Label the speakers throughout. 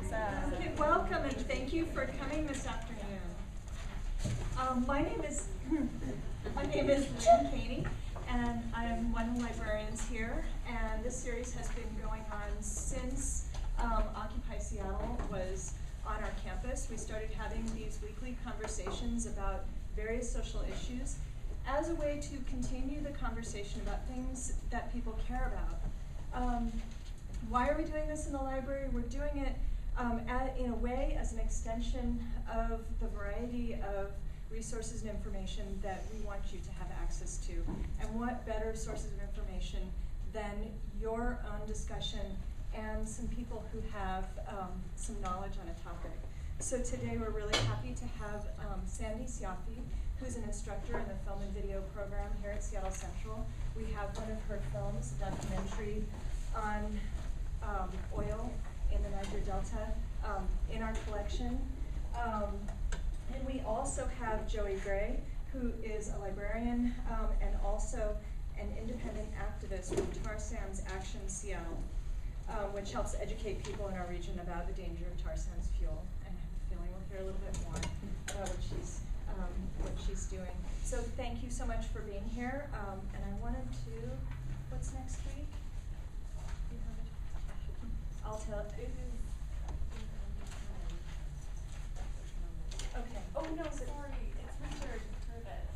Speaker 1: Okay, welcome and thank you for coming this afternoon. My name is Lynn Caney, and I'm one of the librarians here. And this series has been going on since Occupy Seattle was on our campus. We started having these weekly conversations about various social issues as a way to continue the conversation about things that people care about. Why are we doing this in the library? We're doing it in a way as an extension of the variety of resources and information that we want you to have access to. And what better sources of information than your own discussion and some people who have some knowledge on a topic. So today we're really happy to have Sandy Cioffi, who's an instructor in the film and video program here at Seattle Central. We have one of her films, a documentary on oil in the Niger Delta, in our collection. And we also have Joey Gray, who is a librarian and also an independent activist from Tar Sands Action Seattle, which helps educate people in our region about the danger of tar sands fuel. And I have a feeling we'll hear a little bit more about what she's doing. So thank you so much for being here. And I wanted to, what's next week? I'll tell it. Okay.
Speaker 2: Oh no, sorry, it's Richard Curtis.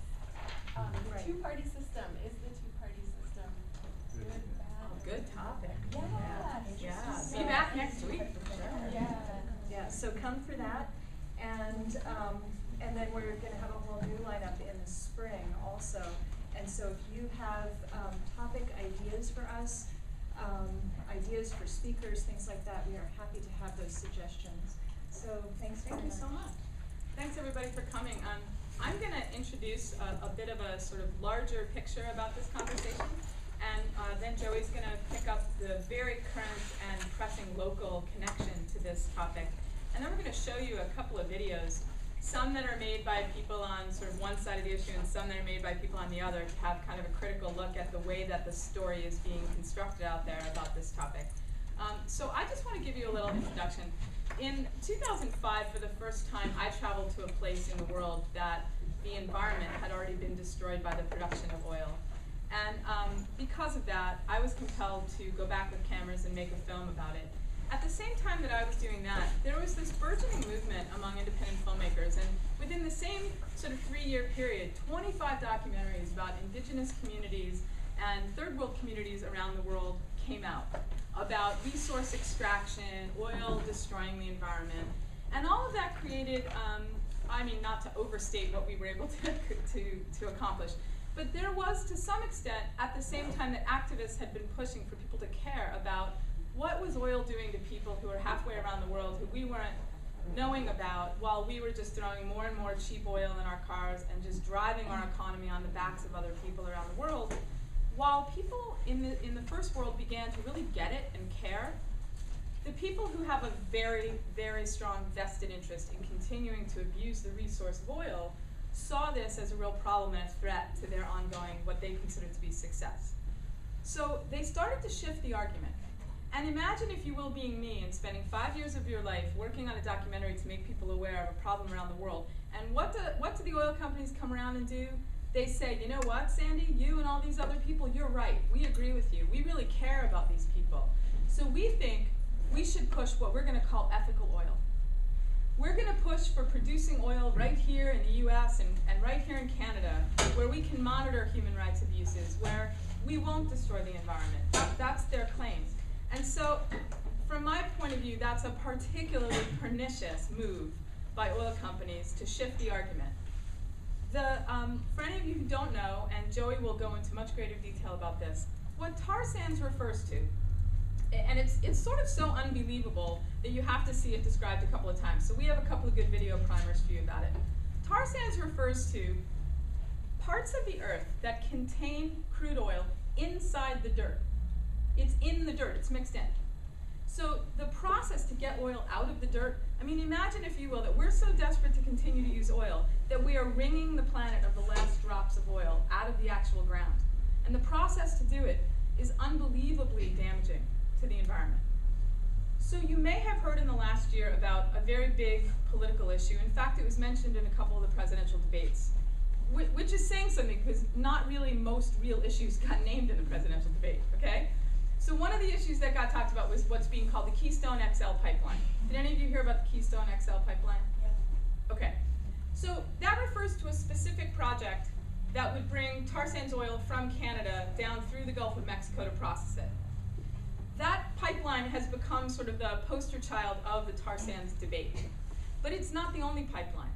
Speaker 2: The
Speaker 1: Right.
Speaker 2: two-party system is the two-party system. Good, bad.
Speaker 3: Good topic.
Speaker 2: Yeah.
Speaker 3: Be back next week for sure.
Speaker 2: Yeah.
Speaker 1: Yeah. So come for that, and then we're going to have a whole new lineup in the spring also. And so if you have topic ideas for us, ideas for speakers, things like that, we are happy to have those suggestions. So thanks very much.
Speaker 3: Thank you so much. Thanks everybody for coming. I'm going to introduce a bit of a sort of larger picture about this conversation, and then Joey's going to pick up the very current and pressing local connection to this topic. And then we're going to show you a couple of videos, some that are made by people on sort of one side of the issue and some that are made by people on the other, to have kind of a critical look at the way that the story is being constructed out there about this topic. So I just want to give you a little introduction. In 2005, for the first time, I traveled to a place in the world that the environment had already been destroyed by the production of oil. And because of that, I was compelled to go back with cameras and make a film about it. At the same time that I was doing that, there was this burgeoning movement among independent filmmakers, and within the same sort of 3-year period, 25 documentaries about indigenous communities and third world communities around the world came out about resource extraction, oil destroying the environment. And all of that created, I mean, not to overstate what we were able to accomplish, but there was, to some extent, at the same time that activists had been pushing for people to care about what was oil doing to people who were halfway around the world who we weren't knowing about, while we were just throwing more and more cheap oil in our cars and just driving our economy on the backs of other people around the world. While people in the first world began to really get it and care, the people who have a very, very strong vested interest in continuing to abuse the resource of oil saw this as a real problem and a threat to their ongoing, what they considered to be success. So they started to shift the argument. And imagine, if you will, being me and spending 5 years of your life working on a documentary to make people aware of a problem around the world. And what do the oil companies come around and do? They say, you know what, Sandy, you and all these other people, you're right. We agree with you. We really care about these people. So we think we should push what we're going to call ethical oil. We're going to push for producing oil right here in the US and right here in Canada, where we can monitor human rights abuses, where we won't destroy the environment. That's their claims. And so, from my point of view, that's a particularly pernicious move by oil companies to shift the argument. For any of you who don't know, and Joey will go into much greater detail about this, what tar sands refers to, and it's sort of so unbelievable that you have to see it described a couple of times. So we have a couple of good video primers for you about it. Tar sands refers to parts of the earth that contain crude oil inside the dirt. It's in the dirt, it's mixed in. So the process to get oil out of the dirt, I mean, imagine, if you will, that we're so desperate to continue to use oil that we are wringing the planet of the last drops of oil out of the actual ground. And the process to do it is unbelievably damaging to the environment. So you may have heard in the last year about a very big political issue. In fact, it was mentioned in a couple of the presidential debates, which is saying something because not really most real issues got named in the presidential debate, okay? So one of the issues that got talked about was what's being called the Keystone XL pipeline. Did any of you hear about the Keystone XL pipeline? Yeah. Okay. So that refers to a specific project that would bring tar sands oil from Canada down through the Gulf of Mexico to process it. That pipeline has become sort of the poster child of the tar sands debate. But it's not the only pipeline.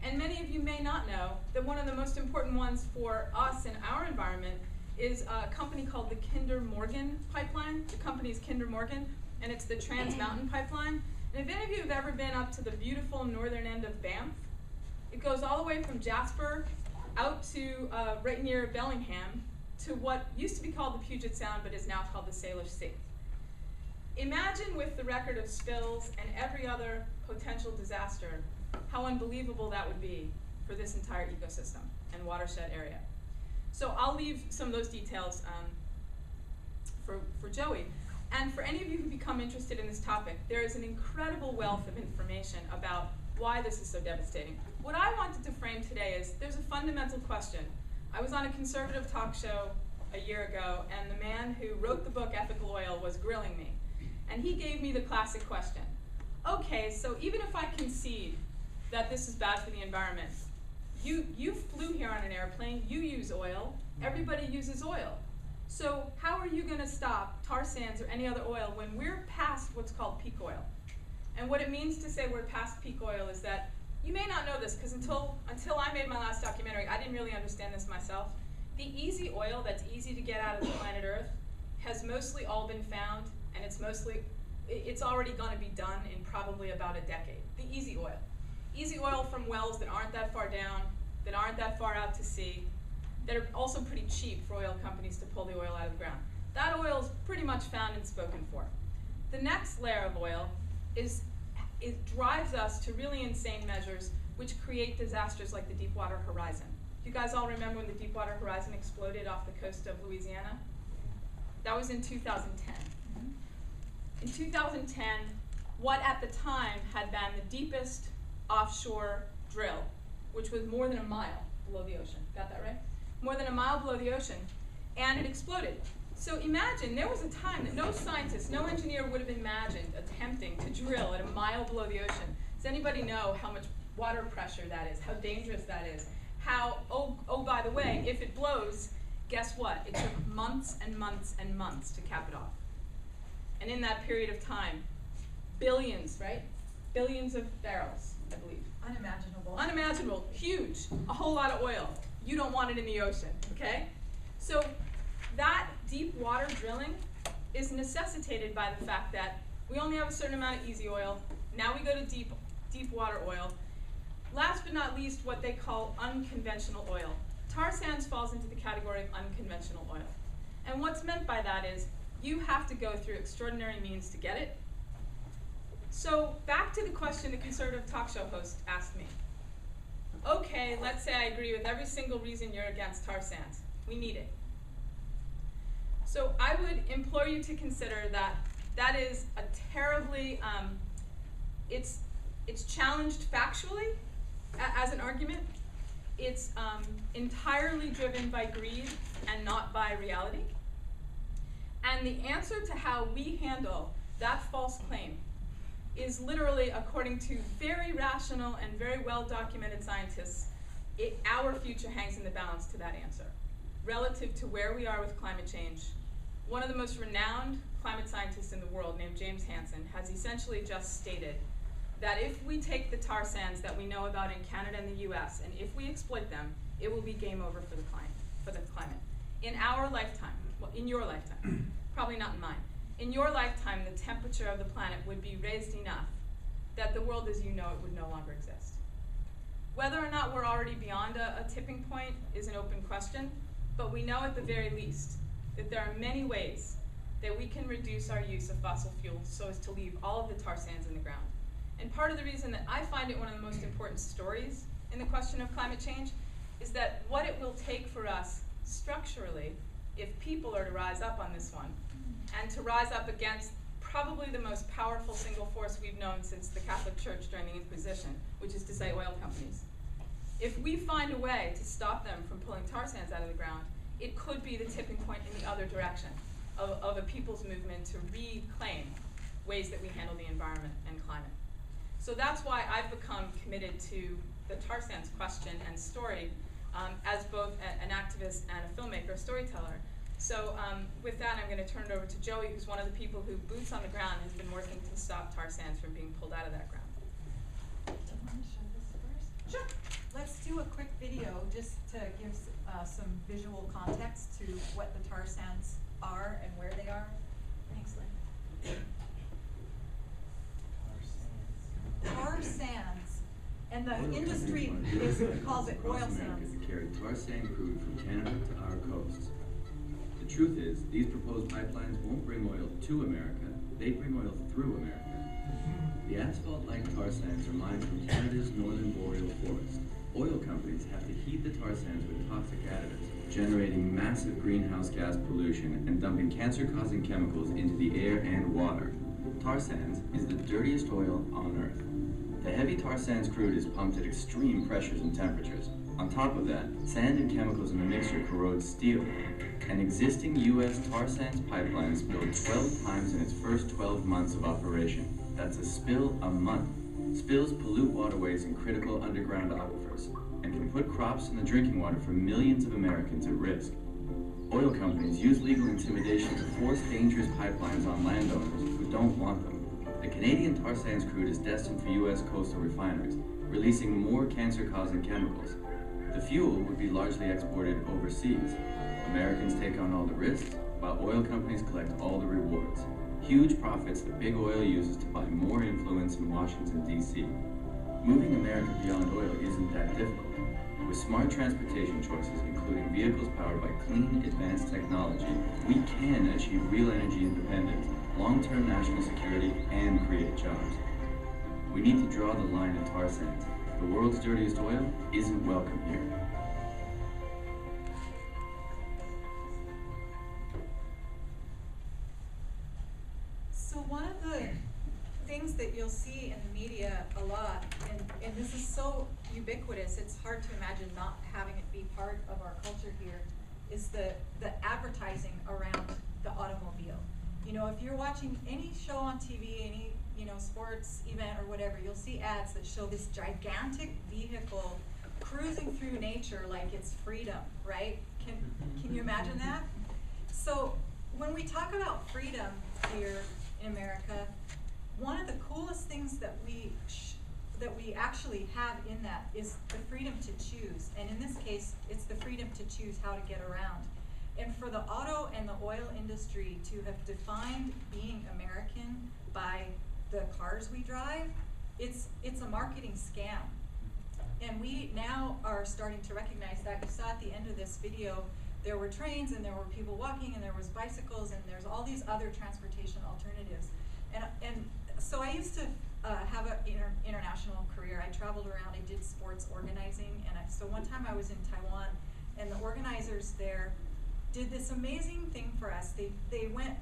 Speaker 3: And many of you may not know that one of the most important ones for us in our environment is a company called the Kinder Morgan pipeline. The company is Kinder Morgan, and it's the Trans Mountain pipeline. And if any of you have ever been up to the beautiful northern end of Banff, it goes all the way from Jasper out to right near Bellingham to what used to be called the Puget Sound but is now called the Salish Sea. Imagine with the record of spills and every other potential disaster, how unbelievable that would be for this entire ecosystem and watershed area. So I'll leave some of those details for Joey. And for any of you who become interested in this topic, there is an incredible wealth of information about why this is so devastating. What I wanted to frame today is there's a fundamental question. I was on a conservative talk show a year ago, and the man who wrote the book Ethical Oil was grilling me. And he gave me the classic question. Okay, so even if I concede that this is bad for the environment, you flew here on an airplane, you use oil, everybody uses oil. So how are you going to stop tar sands or any other oil when we're past what's called peak oil? And what it means to say we're past peak oil is that, you may not know this, because until I made my last documentary, I didn't really understand this myself. The easy oil that's easy to get out of the planet Earth has mostly all been found, and it's already going to be done in probably about a decade. The easy oil. Easy oil from wells that aren't that far down, that aren't that far out to sea, that are also pretty cheap for oil companies to pull the oil out of the ground. That oil is pretty much found and spoken for. The next layer of oil is it drives us to really insane measures which create disasters like the Deepwater Horizon. You guys all remember when the Deepwater Horizon exploded off the coast of Louisiana? That was in 2010. In 2010, what at the time had been the deepest offshore drill, which was more than a mile below the ocean. Got that right? More than a mile below the ocean, and it exploded. So imagine, there was a time that no scientist, no engineer would have imagined attempting to drill at a mile below the ocean. Does anybody know how much water pressure that is, how dangerous that is? How, oh, by the way, if it blows, guess what? It took months and months and months to cap it off. And in that period of time, billions, right? Billions of barrels, I believe.
Speaker 1: Unimaginable.
Speaker 3: Unimaginable, huge, a whole lot of oil. You don't want it in the ocean, okay? So that deep water drilling is necessitated by the fact that we only have a certain amount of easy oil. Now we go to deep water oil. Last but not least, what they call unconventional oil. Tar sands falls into the category of unconventional oil. And what's meant by that is you have to go through extraordinary means to get it. So back to the question the conservative talk show host asked me. Okay, let's say I agree with every single reason you're against tar sands. We need it. So I would implore you to consider that that is a terribly, it's challenged factually as an argument. It's entirely driven by greed and not by reality. And the answer to how we handle that false claim is literally, according to very rational and very well-documented scientists, our future hangs in the balance to that answer. Relative to where we are with climate change, one of the most renowned climate scientists in the world, named James Hansen, has essentially just stated that if we take the tar sands that we know about in Canada and the US, and if we exploit them, it will be game over for the climate. In our lifetime, well, in your lifetime, probably not in mine, in your lifetime, the temperature of the planet would be raised enough that the world as you know it would no longer exist. Whether or not we're already beyond a tipping point is an open question, but we know at the very least that there are many ways that we can reduce our use of fossil fuels so as to leave all of the tar sands in the ground. And part of the reason that I find it one of the most important stories in the question of climate change is that what it will take for us structurally, if people are to rise up on this one, and to rise up against probably the most powerful single force we've known since the Catholic Church during the Inquisition, which is to say oil companies. If we find a way to stop them from pulling tar sands out of the ground, it could be the tipping point in the other direction of a people's movement to reclaim ways that we handle the environment and climate. So that's why I've become committed to the tar sands question and story as both an activist and a filmmaker, storyteller. So with that, I'm going to turn it over to Joey, who's one of the people who, boots on the ground, has been working to stop tar sands from being pulled out of that ground.
Speaker 2: Do you want to show this first?
Speaker 3: Sure.
Speaker 2: Let's do a quick video just to give some visual context to what the tar sands are and where they are. Thanks, Lynn. Tar sands. And the industry calls it oil sands.
Speaker 4: To carry tar sand crude from Canada to our coasts. The truth is, these proposed pipelines won't bring oil to America, they bring oil through America. The asphalt-like tar sands are mined from Canada's northern boreal forest. Oil companies have to heat the tar sands with toxic additives, generating massive greenhouse gas pollution and dumping cancer-causing chemicals into the air and water. Tar sands is the dirtiest oil on Earth. The heavy tar sands crude is pumped at extreme pressures and temperatures. On top of that, sand and chemicals in the mixture corrode steel. An existing U.S. tar sands pipeline spilled 12 times in its first 12 months of operation. That's a spill a month. Spills pollute waterways and critical underground aquifers, and can put crops and the drinking water for millions of Americans at risk. Oil companies use legal intimidation to force dangerous pipelines on landowners who don't want them. The Canadian tar sands crude is destined for U.S. coastal refineries, releasing more cancer-causing chemicals. The fuel would be largely exported overseas. Americans take on all the risks, while oil companies collect all the rewards. Huge profits that big oil uses to buy more influence in Washington, D.C. Moving America beyond oil isn't that difficult. With smart transportation choices, including vehicles powered by clean, advanced technology, we can achieve real energy independence, long-term national security, and create jobs. We need to draw the line at tar sands. The world's dirtiest oil isn't welcome here.
Speaker 2: So one of the things that you'll see in the media a lot, and this is so ubiquitous, it's hard to imagine not having it be part of our culture here, is the advertising around the automobile. You know, if you're watching any show on TV, any sports event or whatever, you'll see ads that show this gigantic vehicle cruising through nature like it's freedom, right? Can you imagine that? So when we talk about freedom here in America, one of the coolest things that we actually have in that is the freedom to choose. And in this case, it's the freedom to choose how to get around. And for the auto and the oil industry to have defined being American by the cars we drive, it's a marketing scam. And we now are starting to recognize that. You saw at the end of this video, there were trains and there were people walking and there was bicycles and there's all these other transportation alternatives. And so I used to have an international career. I traveled around, I did sports organizing, and so one time I was in Taiwan, and the organizers there did this amazing thing for us. They went,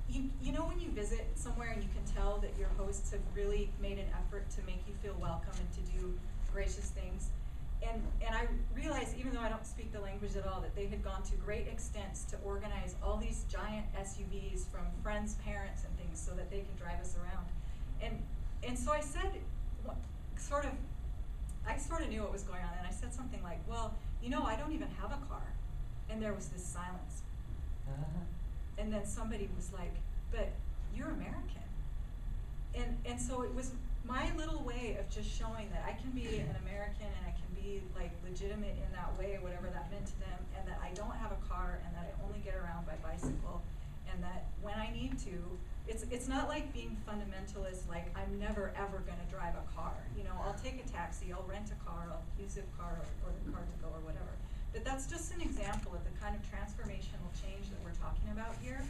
Speaker 2: you know when you visit somewhere and you can tell that your hosts have really made an effort to make you feel welcome and to do gracious things. And I realized, even though I don't speak the language at all, that they had gone to great extents to organize all these giant SUVs from friends' parents and things so that they can drive us around. And so I said, I sort of knew what was going on, and I said something like, well, you know, I don't even have a car. And there was this silence. And then somebody was like, but you're American. And so it was my little way of just showing that I can be an American and I can be like legitimate in that way, whatever that meant to them, and that I don't have a car and that I only get around by bicycle, and that when I need to, it's not like being fundamentalist, like I'm never ever gonna drive a car. You know, I'll take a taxi, I'll rent a car, I'll use a car or the car to go or whatever. But that's just an example of the kind of transformational change that we're talking about here.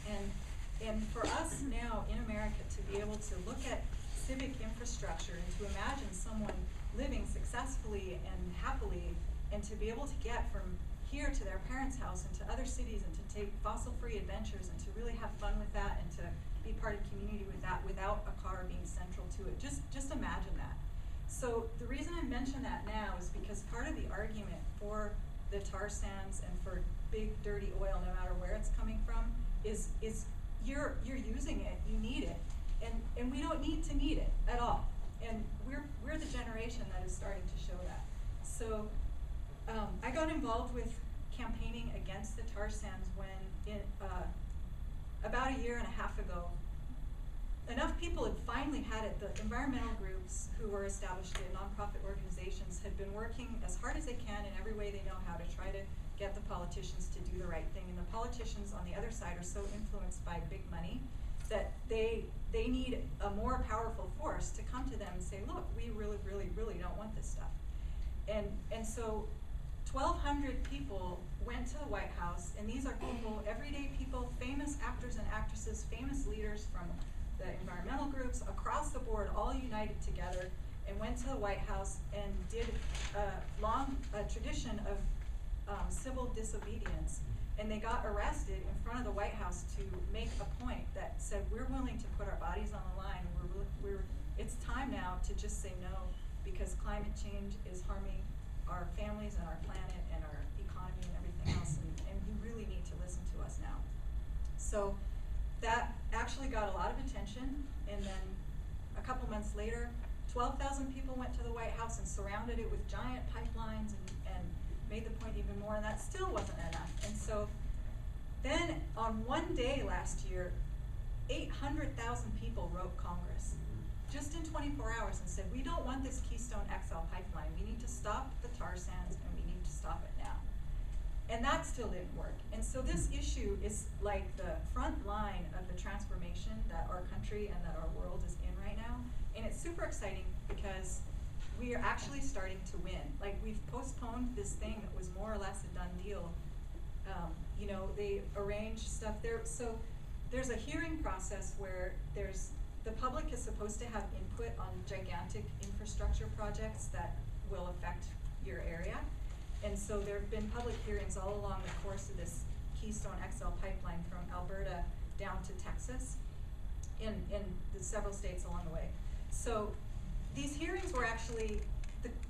Speaker 2: And for us now in America to be able to look at civic infrastructure and to imagine someone living successfully and happily, and to be able to get from here to their parents' house and to other cities and to take fossil-free adventures and to really have fun with that and to be part of community with that without a car being central to it. Just imagine that. So the reason I mention that now is because part of the argument for the tar sands and for big dirty oil, no matter where it's coming from, is you're using it, you need it, and we don't need to need it at all. And we're the generation that is starting to show that. So I got involved with campaigning against the tar sands when about a year and a half ago, enough people had finally had it. The environmental groups who were established in nonprofit organizations had been working as hard as they can in every way they know how to try to get the politicians to do the right thing. And the politicians on the other side are so influenced by big money that they need a more powerful force to come to them and say, look, we really, really, really don't want this stuff. And so 1,200 people went to the White House, and these are people, everyday people, famous actors and actresses, famous leaders from the environmental groups across the board, all united together and went to the White House and did a tradition of civil disobedience. And they got arrested in front of the White House to make a point that said, we're willing to put our bodies on the line. It's time now to just say no, because climate change is harming our families and our planet and our economy and everything else, and you really need to listen to us now. So that actually got a lot of attention, and then a couple months later, 12,000 people went to the White House and surrounded it with giant pipelines and made the point even more, and that still wasn't enough. And so then on one day last year, 800,000 people wrote Congress, just in 24 hours, and said, we don't want this Keystone XL pipeline. We need to stop the tar sands, and we need to stop it now. And that still didn't work. And so this issue is like the front line of the transformation that our country and that our world is in right now. And it's super exciting because we are actually starting to win. Like, we've postponed this thing that was more or less a done deal. You know, they arranged stuff there. So there's a hearing process where the public is supposed to have input on gigantic infrastructure projects that will affect your area. And so there have been public hearings all along the course of this Keystone XL pipeline from Alberta down to Texas in the several states along the way. So these hearings were actually,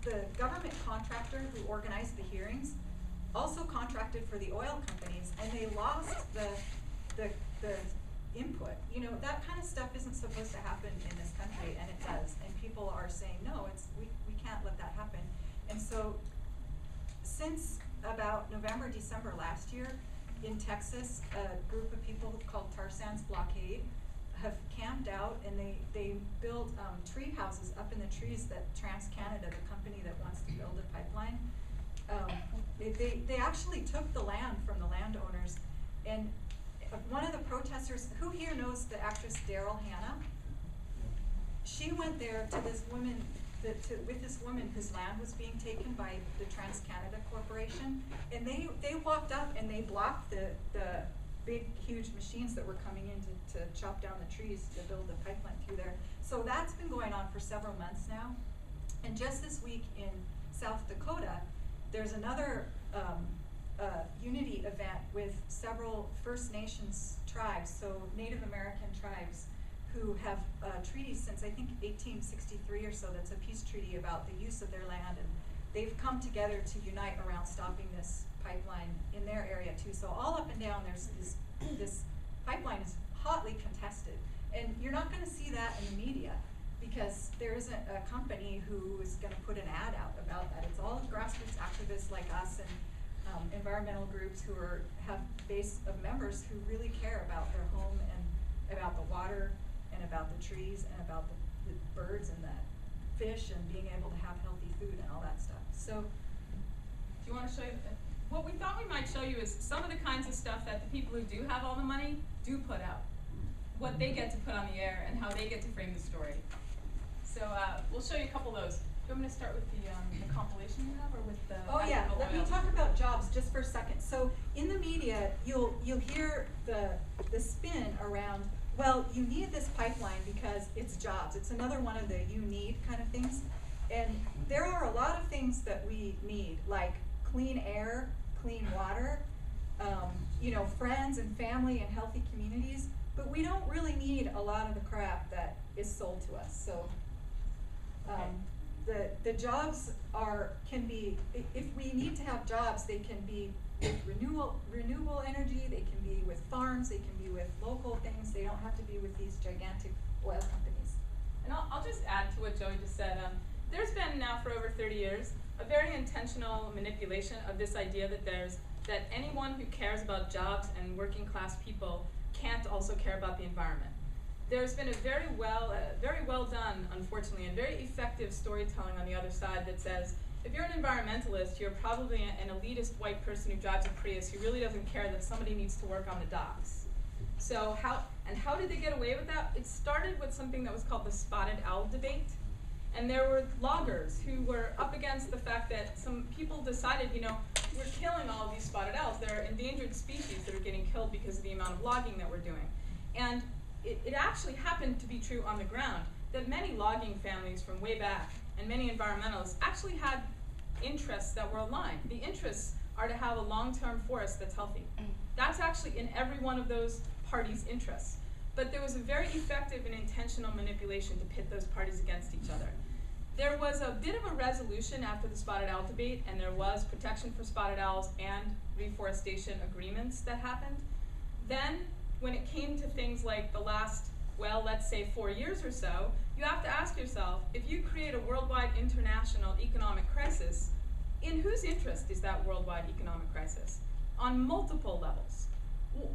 Speaker 2: the government contractor who organized the hearings also contracted for the oil companies, and they lost the input. You know, that kind of stuff isn't supposed to happen in this country, and it does. And people are saying, no, we can't let that happen. And so since about November, December last year, in Texas, a group of people called Tar Sands Blockade have camped out, and they built tree houses up in the trees that TransCanada, the company that wants to build a pipeline, they actually took the land from the landowners. And one of the protesters, who here knows the actress Daryl Hannah? She went there to this woman, with this woman whose land was being taken by the TransCanada Corporation, and they walked up and they blocked the big, huge machines that were coming in to chop down the trees to build the pipeline through there. So that's been going on for several months now. And just this week in South Dakota, there's another unity event with several First Nations tribes, so Native American tribes, who have treaties since I think 1863 or so. That's a peace treaty about the use of their land, and they've come together to unite around stopping this pipeline in their area too. So all up and down, there's this pipeline is hotly contested, and you're not going to see that in the media because there isn't a company who is going to put an ad out about that. It's all grassroots activists like us and environmental groups who have base of members who really care about their home and about the water and about the trees and about the birds and the fish and being able to have healthy food and all that stuff. So,
Speaker 3: do you want to show you? What we thought we might show you is some of the kinds of stuff that the people who do have all the money do put out, what they get to put on the air and how they get to frame the story. So we'll show you a couple of those. Do you want me to start with the compilation you have, or with the?
Speaker 2: Oh yeah, let me talk about jobs just for a second. So in the media, you'll hear the spin around, well, you need this pipeline because it's jobs. It's another one of the you need kind of things. And there are a lot of things that we need, like clean air, clean water, you know, friends and family and healthy communities. but we don't really need a lot of the crap that is sold to us. So the jobs can be, if we need to have jobs, they can be with renewable energy, they can be with farms, they can be with local things. They don't have to be with these gigantic oil companies.
Speaker 3: And I'll just add to what Joey just said. There's been now for over 30 years a very intentional manipulation of this idea that anyone who cares about jobs and working class people can't also care about the environment. There's been a very well done, unfortunately, and very effective storytelling on the other side that says, if you're an environmentalist, you're probably an elitist white person who drives a Prius who really doesn't care that somebody needs to work on the docks. So how did they get away with that? It started with something that was called the spotted owl debate. And there were loggers who were up against the fact that some people decided, we're killing all of these spotted owls. They're endangered species that are getting killed because of the amount of logging that we're doing. And it actually happened to be true on the ground that many logging families from way back and many environmentalists actually had interests that were aligned. The interests are to have a long-term forest that's healthy. That's actually in every one of those parties' interests. But there was a very effective and intentional manipulation to pit those parties against each other. There was a bit of a resolution after the spotted owl debate, and there was protection for spotted owls and reforestation agreements that happened. Then, when it came to things like the last, let's say 4 years or so, you have to ask yourself, if you create a worldwide international economic crisis, in whose interest is that worldwide economic crisis? On multiple levels.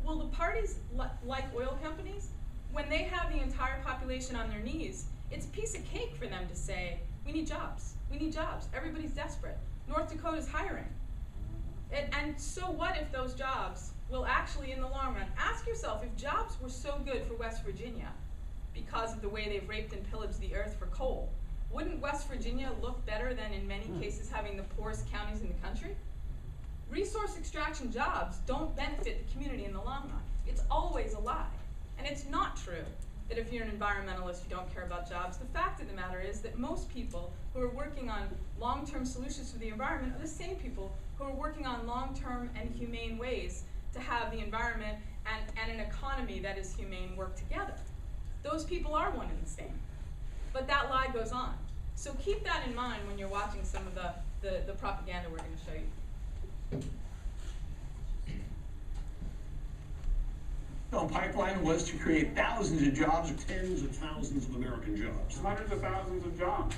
Speaker 3: Will the parties like oil companies, when they have the entire population on their knees, it's a piece of cake for them to say, we need jobs, everybody's desperate, North Dakota's hiring. And so what if those jobs will actually, in the long run, ask yourself, if jobs were so good for West Virginia because of the way they've raped and pillaged the earth for coal, wouldn't West Virginia look better than, in many cases, having the poorest counties in the country? Resource extraction jobs don't benefit the community in the long run. It's always a lie. And it's not true that if you're an environmentalist, you don't care about jobs. The fact of the matter is that most people who are working on long-term solutions for the environment are the same people who are working on long-term and humane ways to have the environment and an economy that is humane work together. Those people are one and the same. But that lie goes on. So keep that in mind when you're watching some of the propaganda we're going to show you.
Speaker 5: The pipeline was to create thousands of jobs, tens of thousands of American jobs.
Speaker 6: Hundreds of thousands of jobs.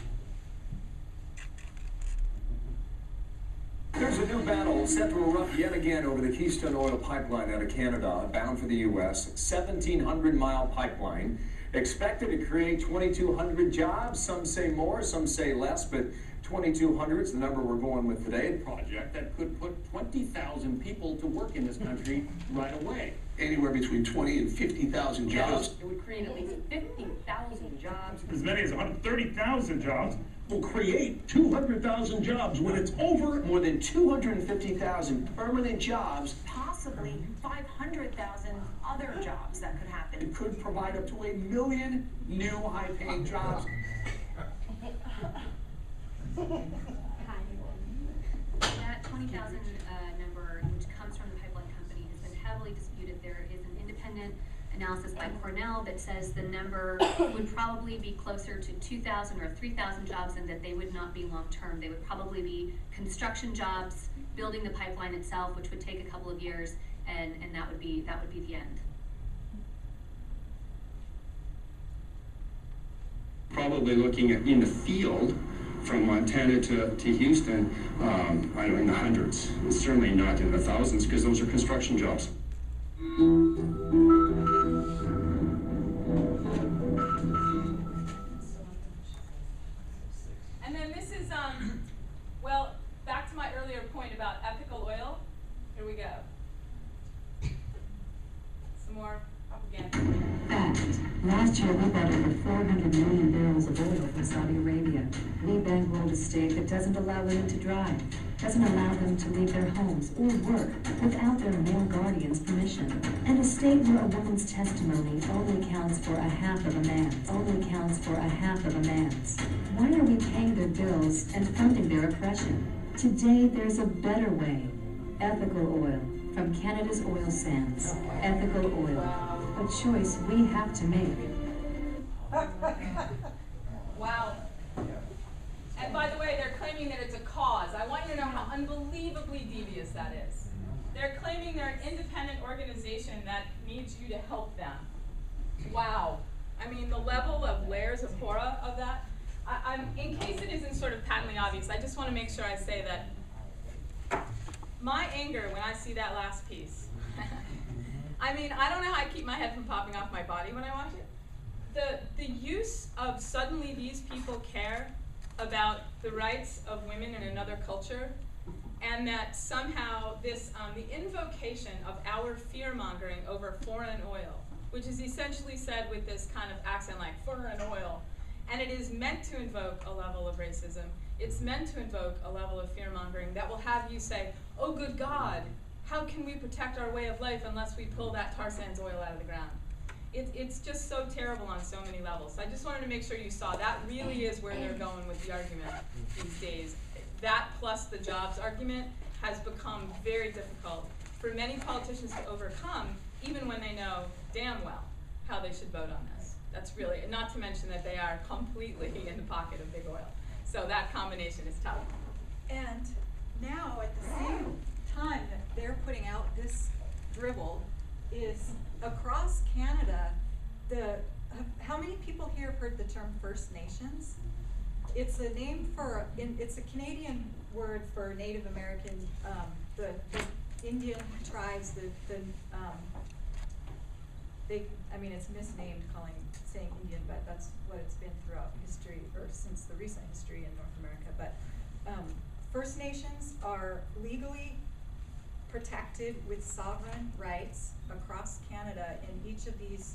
Speaker 7: There's a new battle set to erupt yet again over the Keystone oil pipeline out of Canada, bound for the U.S. 1,700-mile pipeline, expected to create 2,200 jobs. Some say more, some say less, but 2,200 is the number we're going with today. A project that could put 20,000 people to work in this country right away.
Speaker 5: Anywhere between 20 and 50,000 jobs.
Speaker 8: It would create at least 50,000 jobs.
Speaker 6: As many as 130,000 jobs.
Speaker 5: Will create 200,000 jobs when it's over.
Speaker 9: More than 250,000 permanent jobs.
Speaker 8: Possibly 500,000 other jobs that could happen.
Speaker 9: It could provide up to 1 million new high-paying jobs.
Speaker 10: That 20,000 number, which comes from the pipeline company, has been heavily disputed. There is an independent analysis by Cornell that says the number would probably be closer to 2,000 or 3,000 jobs, and that they would not be long-term. They would probably be construction jobs, building the pipeline itself, which would take a couple of years, and that would be the end.
Speaker 6: Probably looking at in the field from Montana to Houston, I don't know, in the hundreds. Certainly not in the thousands, because those are construction jobs.
Speaker 3: And then this is, back to my earlier point about ethical oil. Here we go. Some more propaganda.
Speaker 11: Fact. Last year, we bought over 400 million barrels of oil from Saudi Arabia. We bankrolled a state that doesn't allow women to drive, doesn't allow them to leave their homes or work without their male guardian's permission. And a state where a woman's testimony only counts for a half of a man's. Only counts for a half of a man's. Why are we paying their bills and funding their oppression? Today, there's a better way. Ethical oil from Canada's oil sands. Ethical oil. a choice we have to make.
Speaker 3: Wow. And by the way, they're claiming that it's a cause. I want you to know how unbelievably devious that is. They're claiming they're an independent organization that needs you to help them. Wow. I mean, the level of layers of horror of that. In case it isn't sort of patently obvious, I just want to make sure I say that my anger when I see that last piece, I mean, I don't know how I keep my head from popping off my body when I watch it. The use of suddenly these people care about the rights of women in another culture, and that somehow this, the invocation of our fear-mongering over foreign oil, which is essentially said with this kind of accent like foreign oil, and it is meant to invoke a level of racism. It's meant to invoke a level of fear-mongering that will have you say, oh good God, how can we protect our way of life unless we pull that tar sands oil out of the ground? It's just so terrible on so many levels. So I just wanted to make sure you saw that really is where they're going with the argument these days. That plus the jobs argument has become very difficult for many politicians to overcome, even when they know damn well how they should vote on this. That's really, not to mention that they are completely in the pocket of big oil. So that combination is tough.
Speaker 2: And now, at the same time that they're putting out this drivel, is across Canada, how many people here have heard the term First Nations? It's a name for, it's a Canadian word for Native American, the Indian tribes, I mean, it's misnamed saying Indian, but that's what it's been throughout history, or since the recent history in North America. But First Nations are legally protected with sovereign rights across Canada in each of these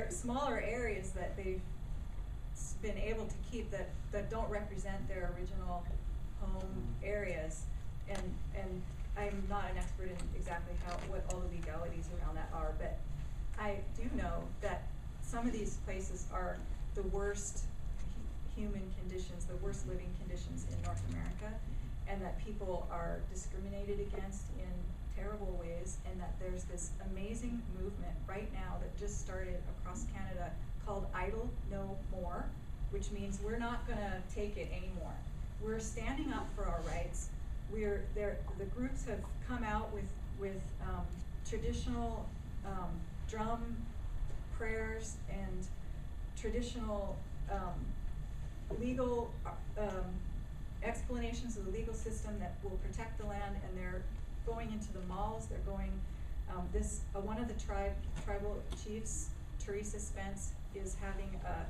Speaker 2: smaller areas that they've been able to keep that don't represent their original home areas. And I'm not an expert in exactly what all the legalities around that are, but I do know that some of these places are the worst human conditions, the worst living conditions in North America, and that people are discriminated against in terrible ways, and that there's this amazing movement right now that just started across Canada called Idle No More, which means we're not gonna take it anymore. We're standing up for our rights. The groups have come out with traditional drum prayers and traditional legal explanations of the legal system that will protect the land, and they're going into the malls. They're going. One of the tribal chiefs, Teresa Spence, is having a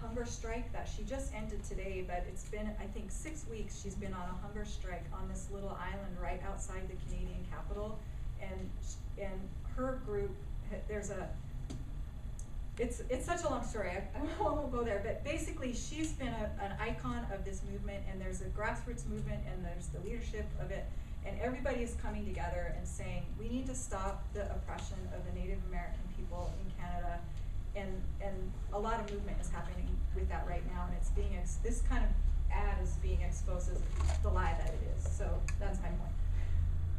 Speaker 2: hunger strike that she just ended today, but it's been, I think, 6 weeks she's been on a hunger strike on this little island right outside the Canadian capital, and her group, it's such a long story, I won't go there, but basically she's been an icon of this movement, and there's a grassroots movement, and there's the leadership of it, and everybody is coming together and saying, we need to stop the oppression of the Native American people in Canada. And a lot of movement is happening with that right now, and it's being this kind of ad is being exposed as the lie that it is. So that's my point.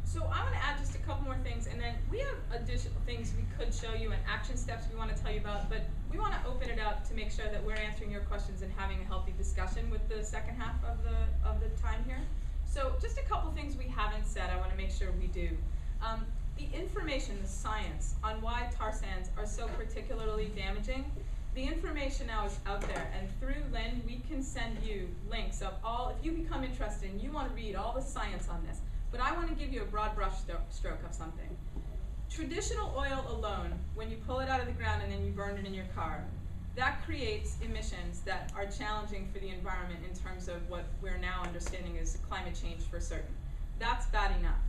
Speaker 3: So I want to add just a couple more things, and then we have additional things we could show you and action steps we want to tell you about, but we want to open it up to make sure that we're answering your questions and having a healthy discussion with the second half of the time here. So just a couple things we haven't said I want to make sure we do. The information, the science on why tar sands are so particularly damaging, the information now is out there, and through Lynn, we can send you links of all, if you become interested and you want to read all the science on this, but I want to give you a broad brush stroke of something. Traditional oil alone, when you pull it out of the ground and then you burn it in your car, that creates emissions that are challenging for the environment in terms of what we're now understanding is climate change for certain. That's bad enough.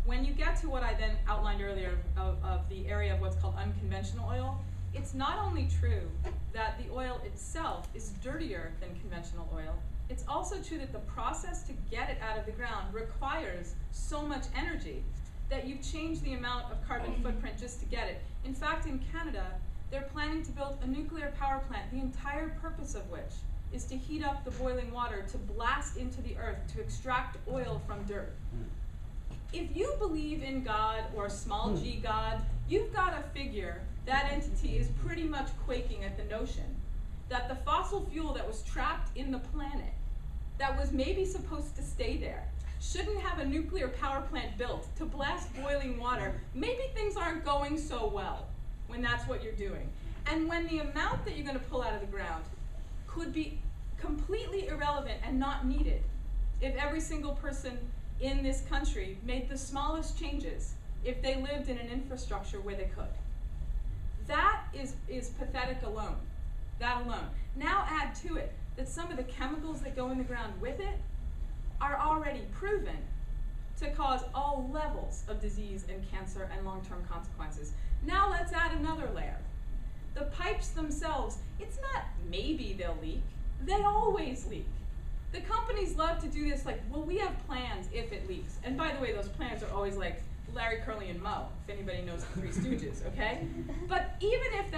Speaker 3: When you get to what I then outlined earlier of the area of what's called unconventional oil, it's not only true that the oil itself is dirtier than conventional oil, it's also true that the process to get it out of the ground requires so much energy that you've changed the amount of carbon footprint just to get it. In fact, in Canada, they're planning to build a nuclear power plant, the entire purpose of which is to heat up the boiling water, to blast into the earth, to extract oil from dirt. if you believe in God or small g God, you've got to figure that entity is pretty much quaking at the notion that the fossil fuel that was trapped in the planet, that was maybe supposed to stay there, shouldn't have a nuclear power plant built to blast boiling water. Maybe things aren't going so well when that's what you're doing. And when the amount that you're going to pull out of the ground could be completely irrelevant and not needed if every single person in this country made the smallest changes if they lived in an infrastructure where they could. That is pathetic alone. That alone. Now add to it that some of the chemicals that go in the ground with it are already proven to cause all levels of disease and cancer and long-term consequences. Now let's add another layer. The pipes themselves, it's not maybe they'll leak, they always leak. The companies love to do this like, well, we have plans if it leaks. And by the way, those plans are always like Larry, Curly, and Moe, if anybody knows the Three Stooges, okay? But even if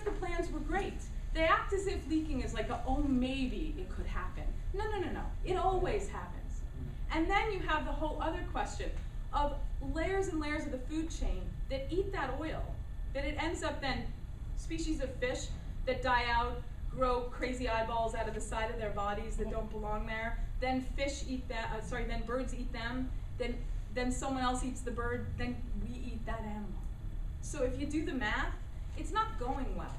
Speaker 3: the plans were great, they act as if leaking is like, oh, maybe it could happen. No, no, no, no, it always happens. And then you have the whole other question of layers and layers of the food chain that eat that oil, that it ends up then species of fish that die out, grow crazy eyeballs out of the side of their bodies that don't belong there, then fish eat that, then birds eat them, then someone else eats the bird, then we eat that animal. So if you do the math, it's not going well,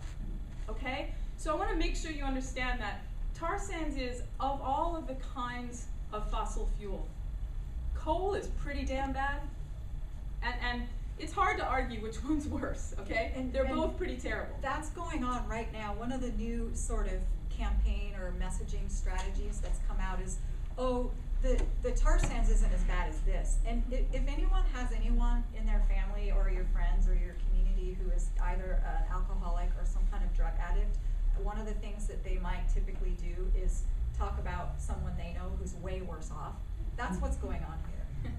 Speaker 3: okay? So I want to make sure you understand that tar sands is, of all of the kinds of fossil fuel, coal is pretty damn bad, and it's hard to argue which one's worse, okay? And they're both pretty terrible.
Speaker 2: That's going on right now. One of the new sort of campaign or messaging strategies that's come out is, oh, the tar sands isn't as bad as this. And if anyone has anyone in their family or your friends or your community who is either an alcoholic or some kind of drug addict, one of the things that they might typically do is talk about someone they know who's way worse off. That's what's going on here.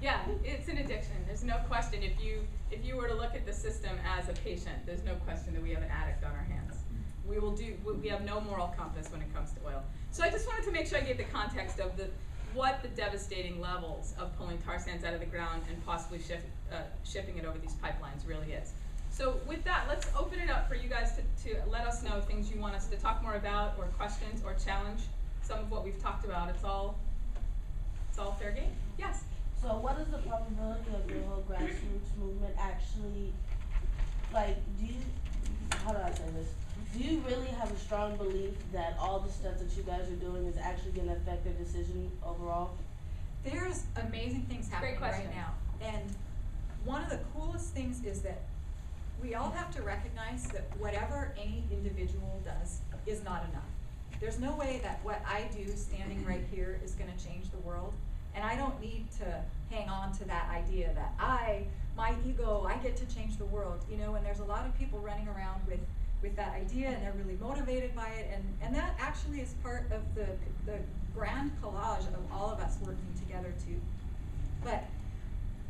Speaker 3: Yeah, it's an addiction. There's no question. If you were to look at the system as a patient, there's no question that we have an addict on our hands. We have no moral compass when it comes to oil. So I just wanted to make sure I gave the context of what the devastating levels of pulling tar sands out of the ground and possibly shipping it over these pipelines really is. So with that, let's open it up for you guys to let us know things you want us to talk more about, or questions, or challenge some of what we've talked about. It's all fair game. Yes?
Speaker 12: So what is the probability of your whole grassroots movement actually, like, how do I say this? Do you really have a strong belief that all the stuff that you guys are doing is actually going to affect their decision overall?
Speaker 2: There's amazing things happening right now. And one of the coolest things is that we all have to recognize that whatever any individual does is not enough. There's no way that what I do standing right here is going to change the world. And I don't need to hang on to that idea that my ego, I get to change the world. You know, and there's a lot of people running around with that idea, and they're really motivated by it, and that actually is part of the grand collage of all of us working together too. But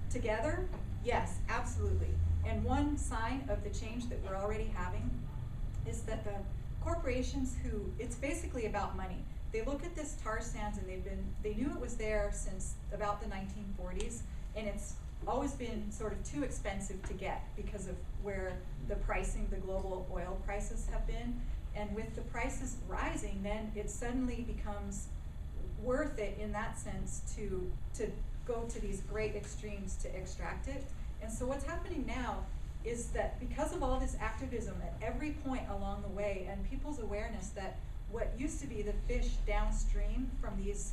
Speaker 2: together, yes, absolutely. And one sign of the change that we're already having is that the corporations it's basically about money. They look at this tar sands and they knew it was there since about the 1940s, and it's always been sort of too expensive to get because of where the global oil prices have been. And with the prices rising, then it suddenly becomes worth it in that sense to go to these great extremes to extract it. And so what's happening now is that because of all this activism at every point along the way, and people's awareness that what used to be the fish downstream from these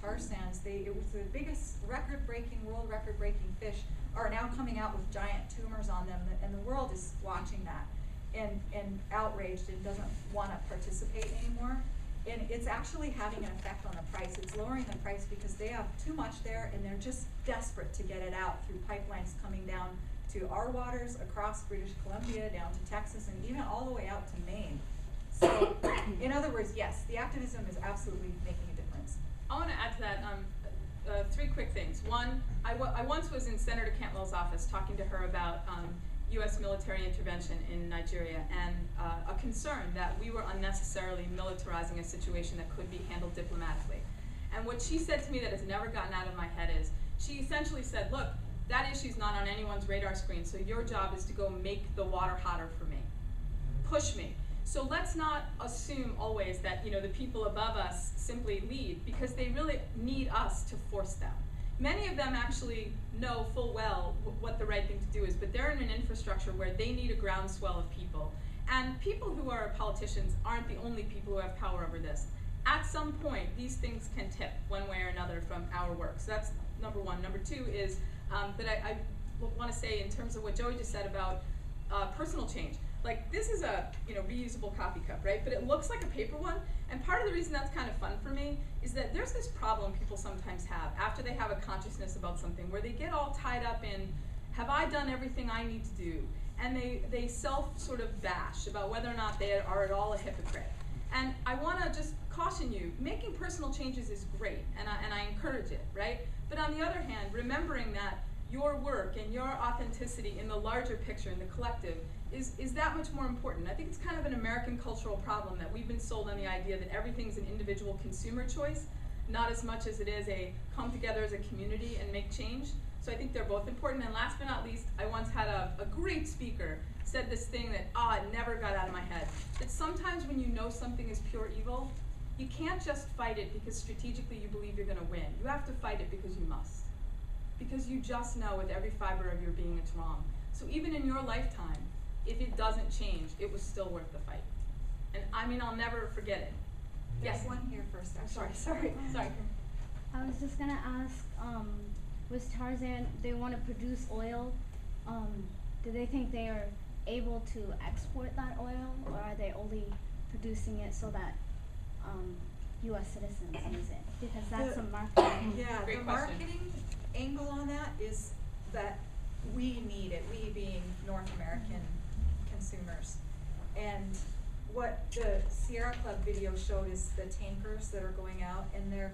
Speaker 2: tar sands, it was the biggest world record-breaking fish, are now coming out with giant tumors on them, and the world is watching that and outraged and doesn't want to participate anymore. And it's actually having an effect on the price. It's lowering the price because they have too much there, and they're just desperate to get it out through pipelines coming down to our waters, across British Columbia, down to Texas, and even all the way out to Maine. So, in other words, yes, the activism is absolutely making a difference.
Speaker 3: I want to add to that three quick things. One, I once was in Senator Cantwell's office talking to her about U.S. military intervention in Nigeria, and a concern that we were unnecessarily militarizing a situation that could be handled diplomatically. And what she said to me that has never gotten out of my head is, she essentially said, look, that issue's not on anyone's radar screen, so your job is to go make the water hotter for me. Push me. So let's not assume always that, you know, the people above us simply lead, because they really need us to force them. Many of them actually know full well what the right thing to do is, but they're in an infrastructure where they need a groundswell of people. And people who are politicians aren't the only people who have power over this. At some point, these things can tip one way or another from our work. So that's number one. Number two is that I want to say, in terms of what Joey just said about personal change. Like, this is a, you know, reusable coffee cup, right? But it looks like a paper one. And part of the reason that's kind of fun for me is that there's this problem people sometimes have after they have a consciousness about something, where they get all tied up in, have I done everything I need to do? And they self sort of bash about whether or not they are at all a hypocrite. And I want to just caution you, making personal changes is great, and I encourage it, right? But on the other hand, remembering that your work and your authenticity in the larger picture, in the collective, is that much more important. I think it's kind of an American cultural problem that we've been sold on the idea that everything's an individual consumer choice, not as much as it is a come together as a community and make change. So I think they're both important. And last but not least, I once had a great speaker said this thing that, it never got out of my head. That sometimes when you know something is pure evil, you can't just fight it because strategically you believe you're gonna win. You have to fight it because you must. Because you just know with every fiber of your being it's wrong. So even in your lifetime, if it doesn't change, it was still worth the fight. And I mean, I'll never forget it. Yes?
Speaker 2: One here first.
Speaker 3: I'm sorry.
Speaker 13: I was just gonna ask, with Tarzan, they want to produce oil. Do they think they are able to export that oil, or are they only producing it so that U.S. citizens use it? Because that's a marketing.
Speaker 2: Yeah,
Speaker 3: Great
Speaker 2: the
Speaker 3: question.
Speaker 2: marketing angle on that is that we need it, we being North American consumers. And what the Sierra Club video showed is the tankers that are going out, and they're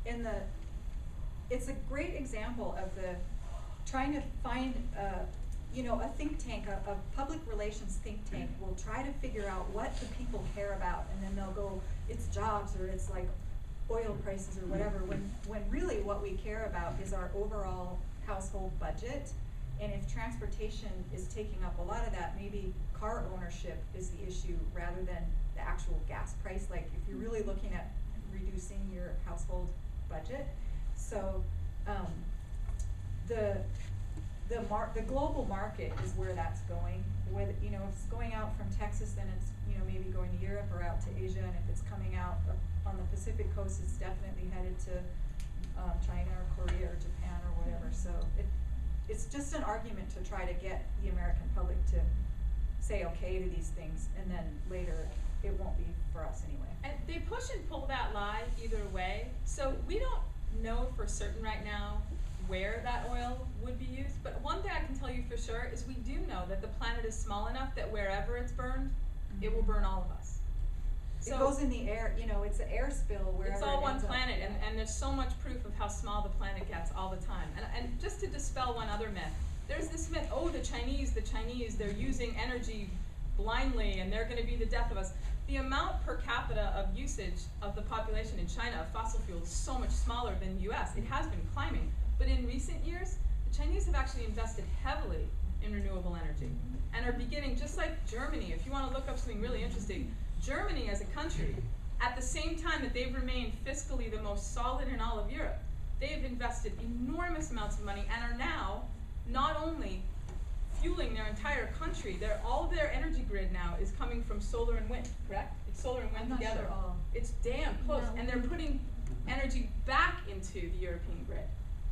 Speaker 2: in the, it's a great example of the trying to find you know, a think tank, a public relations think tank will try to figure out what the people care about, and then they'll go, it's jobs, or it's like oil prices or whatever, when really what we care about is our overall household budget. And if transportation is taking up a lot of that, maybe car ownership is the issue rather than the actual gas price. Like, if you're really looking at reducing your household budget. So the global market is where that's going. With, you know, if it's going out from Texas, then it's, you know, maybe going to Europe or out to Asia, and if it's coming out on the Pacific coast, it's definitely headed to China or Korea or Japan or whatever. So it's just an argument to try to get the American public to say okay to these things, and then later it won't be for us anyway.
Speaker 3: And they push and pull that lie either way. So we don't know for certain right now where that oil would be used, but one thing I can tell you for sure is we do know that the planet is small enough that wherever it's burned, it will burn all of us. So
Speaker 2: it goes in the air, you know, it's an air spill wherever
Speaker 3: it's all
Speaker 2: it
Speaker 3: one
Speaker 2: ends up.
Speaker 3: planet, and there's so much proof of how small the planet gets all the time. And just to dispel one other myth, there's this myth, oh, the Chinese, they're using energy blindly and they're gonna be the death of us. The amount per capita of usage of the population in China of fossil fuels is so much smaller than the US. It has been climbing. But in recent years, the Chinese have actually invested heavily in renewable energy and are beginning, just like Germany, if you want to look up something really interesting, Germany as a country, at the same time that they've remained fiscally the most solid in all of Europe, they've invested enormous amounts of money and are now not only fueling their entire country, all of their energy grid now is coming from solar and wind, correct? It's solar and wind
Speaker 2: I'm not
Speaker 3: together.
Speaker 2: sure all.
Speaker 3: It's damn close, and they're putting energy back into the European grid.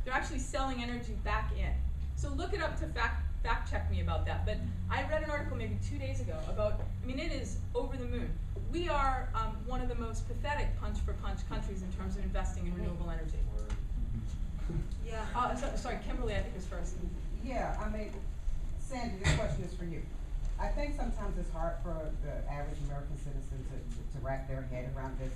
Speaker 3: They're actually selling energy back in. So look it up to fact check me about that. But I read an article maybe 2 days ago about, I mean, it is over the moon. We are one of the most pathetic punch for punch countries in terms of investing in renewable energy.
Speaker 2: Yeah.
Speaker 3: Sorry, Kimberly, I think was first.
Speaker 14: Yeah, I mean, Sandy, this question is for you. I think sometimes it's hard for the average American citizen to wrap their head around this.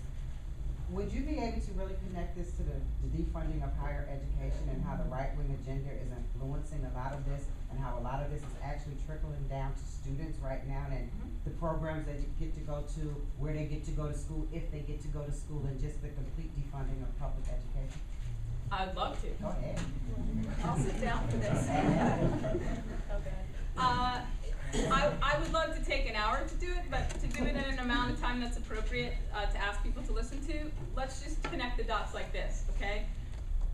Speaker 14: Would you be able to really connect this to the defunding of higher education and how the right-wing agenda is influencing a lot of this, and how a lot of this is actually trickling down to students right now, and the programs that you get to go to, where they get to go to school, if they get to go to school, and just the complete defunding of public education?
Speaker 3: I'd love to.
Speaker 14: Go ahead.
Speaker 2: I'll sit down for this.
Speaker 3: I would love to take an hour to do it, but to do it in an amount of time that's appropriate to ask people to listen to, let's just connect the dots like this, okay?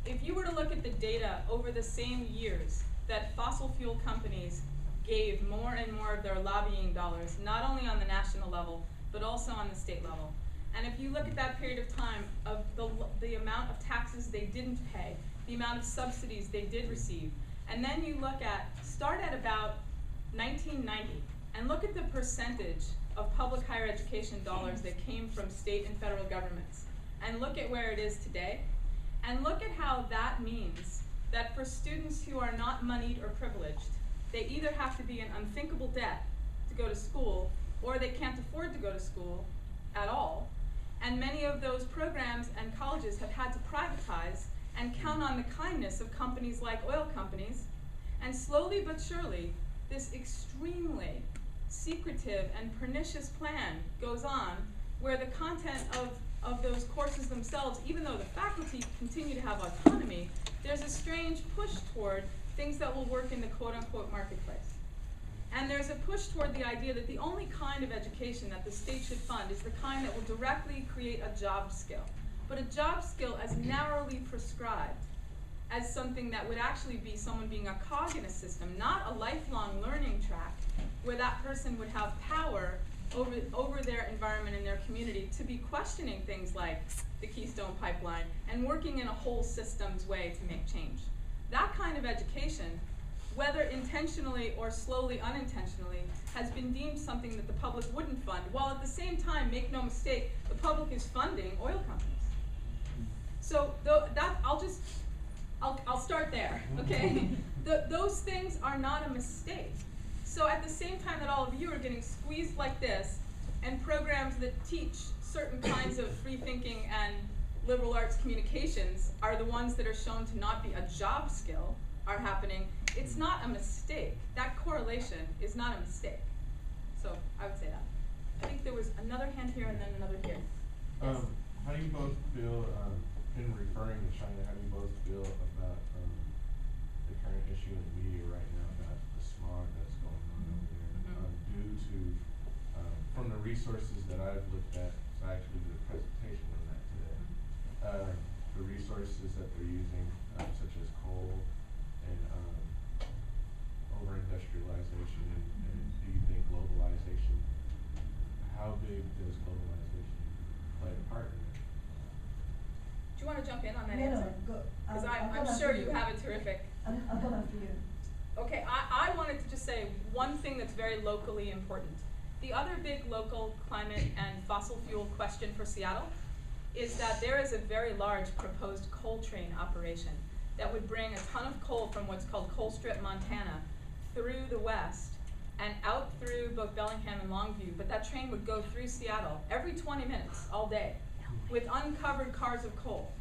Speaker 3: If you were to look at the data over the same years that fossil fuel companies gave more and more of their lobbying dollars, not only on the national level, but also on the state level. And if you look at that period of time of the amount of taxes they didn't pay, the amount of subsidies they did receive, and then you start at about 1990, and look at the percentage of public higher education dollars that came from state and federal governments, and look at where it is today, and look at how that means that for students who are not moneyed or privileged, they either have to be in unthinkable debt to go to school, or they can't afford to go to school at all. And many of those programs and colleges have had to privatize and count on the kindness of companies like oil companies. And slowly but surely, this extremely secretive and pernicious plan goes on where the content of those courses themselves, even though the faculty continue to have autonomy, there's a strange push toward things that will work in the quote-unquote marketplace. And there's a push toward the idea that the only kind of education that the state should fund is the kind that will directly create a job skill. But a job skill as narrowly prescribed as something that would actually be someone being a cog in a system, not a lifelong learning track where that person would have power over their environment and their community to be questioning things like the Keystone pipeline and working in a whole systems way to make change. That kind of education, whether intentionally or slowly unintentionally, has been deemed something that the public wouldn't fund, while at the same time, make no mistake, the public is funding oil companies. So I'll start there, okay? Those things are not a mistake. So at the same time that all of you are getting squeezed like this, and programs that teach certain kinds of free thinking and liberal arts communications are the ones that are shown to not be a job skill are happening, it's not a mistake. That correlation is not a mistake. So I would say that. I think there was another hand here and then another here. Yes.
Speaker 15: How do you both feel, in referring to China, how do you both feel about the current issue in the media right now about the smog that's going on over there? Due to, from the resources that I've looked at, so I actually did a presentation on that today, the resources that they're using, such as coal and over-industrialization, and do you think globalization, how big does globalization play a part in it?
Speaker 3: Do you want to jump in on that
Speaker 16: No,
Speaker 3: answer?
Speaker 16: go.
Speaker 3: Because I'm
Speaker 16: after
Speaker 3: sure you have a terrific.
Speaker 16: I'll come after you.
Speaker 3: Okay, I wanted to just say one thing that's very locally important. The other big local climate and fossil fuel question for Seattle is that there is a very large proposed coal train operation that would bring a ton of coal from what's called Coal Strip, Montana, through the west and out through both Bellingham and Longview. But that train would go through Seattle every 20 minutes, all day, with uncovered cars of coal.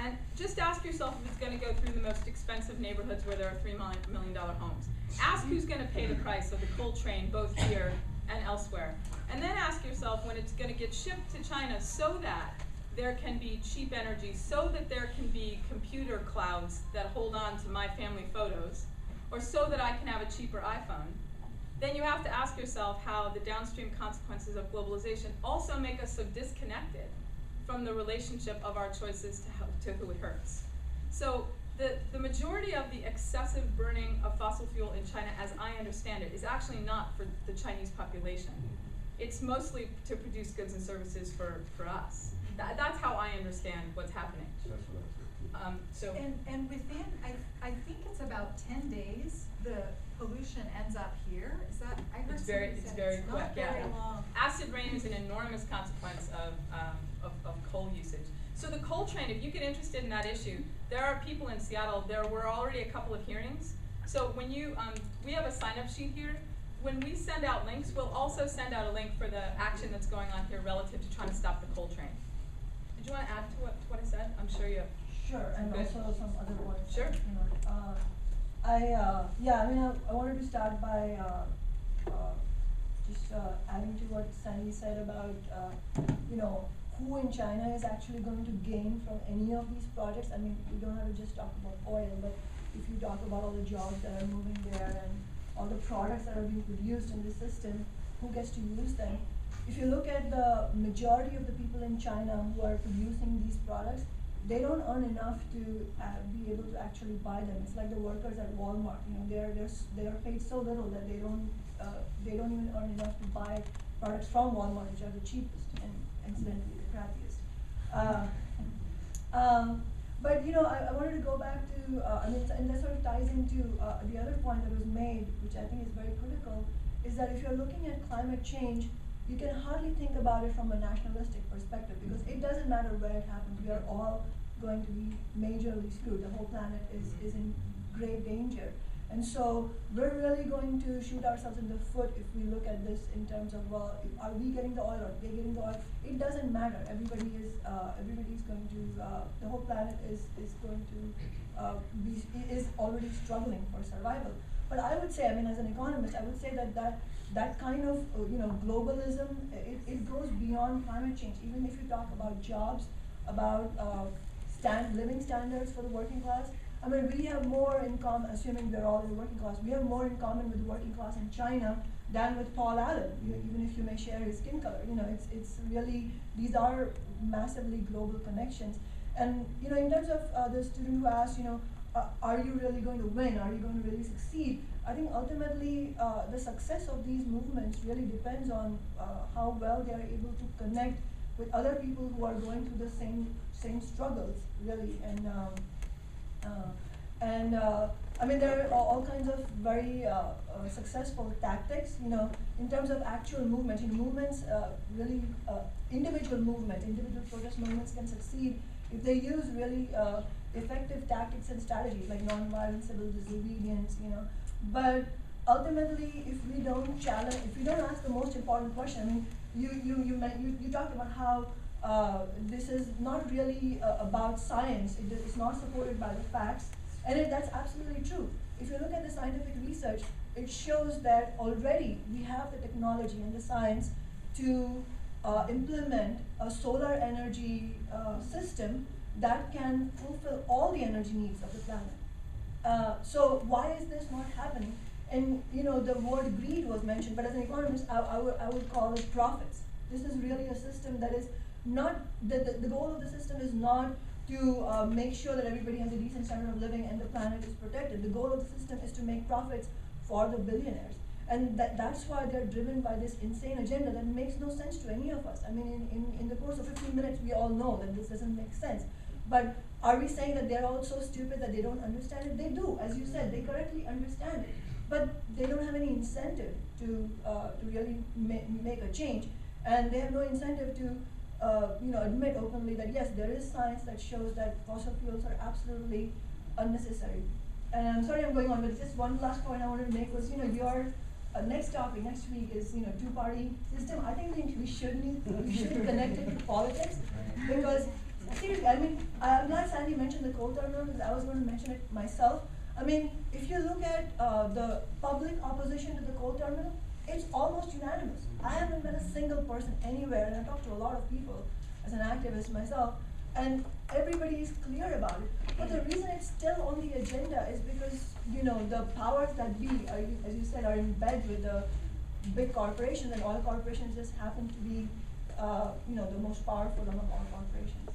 Speaker 3: And just ask yourself if it's going to go through the most expensive neighborhoods where there are $3 million homes. Ask who's going to pay the price of the coal train both here and elsewhere. And then ask yourself when it's going to get shipped to China so that there can be cheap energy, so that there can be computer clouds that hold on to my family photos, or so that I can have a cheaper iPhone. Then you have to ask yourself how the downstream consequences of globalization also make us so disconnected from the relationship of our choices to who it hurts. So the majority of the excessive burning of fossil fuel in China, as I understand it, is actually not for the Chinese population. It's mostly to produce goods and services for us. That's how I understand what's happening.
Speaker 2: And within, I think it's about 10 days, the pollution ends up here. Is that, I heard
Speaker 3: it's very quick,
Speaker 2: not very long.
Speaker 3: Acid rain is an enormous consequence of coal usage. So the coal train, if you get interested in that issue, there are people in Seattle, there were already a couple of hearings. So when you, we have a sign-up sheet here. When we send out links, we'll also send out a link for the action that's going on here relative to trying to stop the coal train. Did you want to add to what I said? I'm sure you have.
Speaker 16: Sure, and also some other points.
Speaker 3: Sure.
Speaker 16: I wanted to start by just adding to what Sandy said about, who in China is actually going to gain from any of these projects. I mean, we don't have to just talk about oil, but if you talk about all the jobs that are moving there and all the products that are being produced in the system, who gets to use them? If you look at the majority of the people in China who are producing these products, they don't earn enough to be able to actually buy them. It's like the workers at Walmart. You know, they are paid so little that they don't even earn enough to buy products from Walmart, which are the cheapest and incidentally the crappiest. But you know, I wanted to go back to, and that sort of ties into the other point that was made, which I think is very critical, is that if you're looking at climate change, you can hardly think about it from a nationalistic perspective, because it doesn't matter where it happens. We are all going to be majorly screwed. The whole planet is in great danger. And so we're really going to shoot ourselves in the foot if we look at this in terms of, well, are we getting the oil or are they getting the oil? It doesn't matter. Everybody's going to, the whole planet is going to is already struggling for survival. But I would say, I mean, as an economist, I would say that kind of globalism, it goes beyond climate change. Even if you talk about jobs, about living standards for the working class, I mean, we have more in common, assuming we're all in the working class, we have more in common with the working class in China than with Paul Allen, even if you may share his skin color. You know, it's really, these are massively global connections. And, you know, in terms of the student who asked, you know, are you really going to win? Are you going to really succeed? I think ultimately the success of these movements really depends on how well they are able to connect with other people who are going through the same struggles, really. I mean, there are all kinds of very successful tactics, you know, in terms of actual movement. In movements, really, individual protest movements can succeed if they use really effective tactics and strategies like nonviolent civil disobedience, you know. But ultimately, if we don't challenge, if we don't ask the most important question, I mean, you talked about how this is not really about science. It's not supported by the facts, and that's absolutely true. If you look at the scientific research, it shows that already we have the technology and the science to implement a solar energy system that can fulfill all the energy needs of the planet. So why is this not happening? And you know, the word greed was mentioned, but as an economist, I would call it profits. This is really a system that is not, the goal of the system is not to make sure that everybody has a decent standard of living and the planet is protected. The goal of the system is to make profits for the billionaires. And that's why they're driven by this insane agenda that makes no sense to any of us. I mean, in the course of 15 minutes, we all know that this doesn't make sense. But are we saying that they're all so stupid that they don't understand it? They do, as you said, they correctly understand it. But they don't have any incentive to really make a change. And they have no incentive to admit openly that yes, there is science that shows that fossil fuels are absolutely unnecessary. And I'm sorry I'm going on, but just one last point I wanted to make was, you know, your next topic next week is, you know, two-party system. I think we should connect it to politics, because seriously, I mean, I'm glad Sandy mentioned the coal terminal, because I was going to mention it myself. I mean, if you look at the public opposition to the coal terminal, it's almost unanimous. I haven't met a single person anywhere, and I've talked to a lot of people as an activist myself, and everybody is clear about it. But the reason it's still on the agenda is because, you know, the powers that be, as you said, are in bed with the big corporations, and oil corporations just happen to be, the most powerful among all corporations.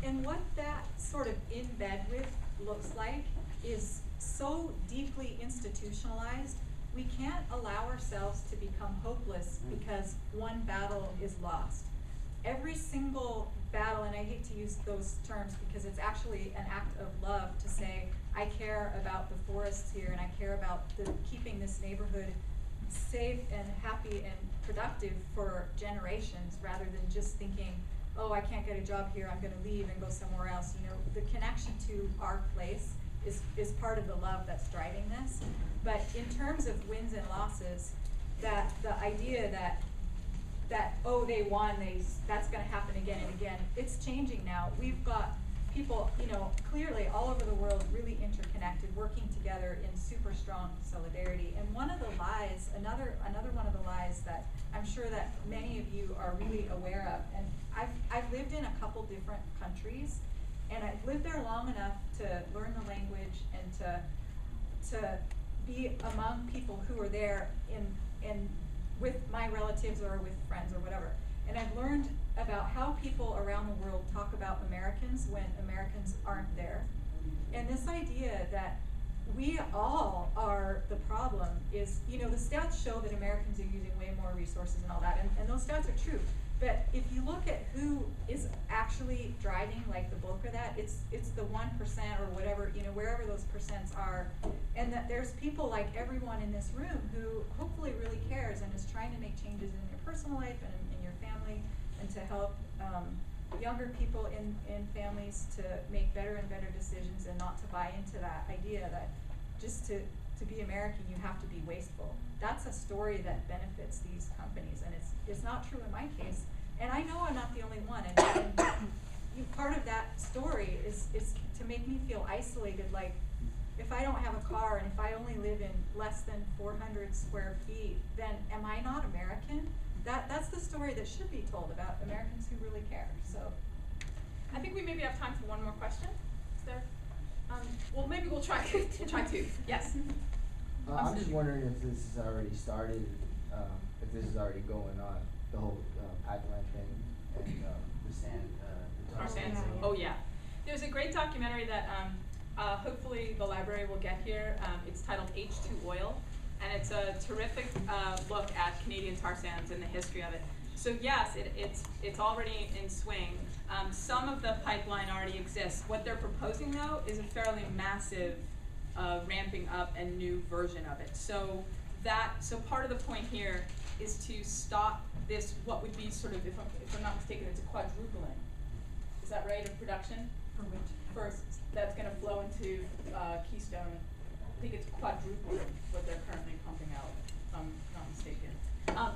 Speaker 2: And what that sort of in bed with looks like is so deeply institutionalized, we can't allow ourselves to become hopeless because one battle is lost. Every single battle, and I hate to use those terms because it's actually an act of love to say, I care about the forests here and I care about keeping this neighborhood safe and happy and productive for generations, rather than just thinking, oh, I can't get a job here, I'm going to leave and go somewhere else. You know, the connection to our place is part of the love that's driving this. But in terms of wins and losses, that the idea that oh, they won, that's going to happen again and again, it's changing now. We've got people, you know, clearly all over the world, really interconnected, working together in super strong solidarity. And one of the lies, another one of the lies that I'm sure that many of you are really aware of, and I've lived in a couple different countries, and I've lived there long enough to learn the language and to be among people who are there in with my relatives or with friends or whatever. And I've learned about how people around the world talk about Americans when Americans aren't there. And this idea that we all are the problem is, you know, the stats show that Americans are using way more resources and all that, and those stats are true. But if you look at who is actually driving like the bulk of that, it's the 1% or whatever, you know, wherever those percents are, and that there's people like everyone in this room who hopefully really cares and is trying to make changes in your personal life and in your family, and to help younger people in families to make better and better decisions, and not to buy into that idea that just to be American you have to be wasteful. That's a story that benefits these companies, and it's not true in my case. And I know I'm not the only one, and part of that story is to make me feel isolated, like if I don't have a car and if I only live in less than 400 square feet, then am I not American? That's the story that should be told about Americans who really care. So
Speaker 3: I think we maybe have time for one more question. Is there? Well, maybe we'll try two. Yes.
Speaker 17: I'm just wondering if this has already started, if this is already going on, the whole pipeline thing and the sand.
Speaker 3: Tar sands. Oh yeah. There's a great documentary that hopefully the library will get here. It's titled H2 Oil. And it's a terrific look at Canadian tar sands and the history of it. So yes, it's already in swing. Some of the pipeline already exists. What they're proposing though is a fairly massive ramping up and new version of it. So part of the point here is to stop this, what would be sort of, if I'm not mistaken, it's a quadrupling. Is that right, of production?
Speaker 2: For which?
Speaker 3: First, that's going to flow into Keystone. I think it's quadruple what they're currently pumping out, if I'm not mistaken.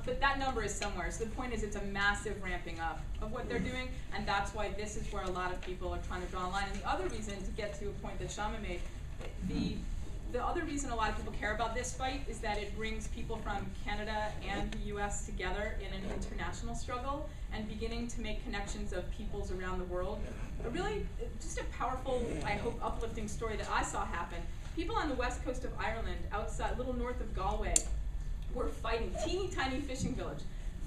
Speaker 3: But that number is somewhere. So the point is it's a massive ramping up of what they're doing, and that's why this is where a lot of people are trying to draw a line. And the other reason, to get to a point that Shama made, the other reason a lot of people care about this fight is that it brings people from Canada and the US together in an international struggle and beginning to make connections of peoples around the world. A really, just a powerful, I hope, uplifting story that I saw happen. People on the west coast of Ireland, outside, a little north of Galway, were fighting, teeny tiny fishing village,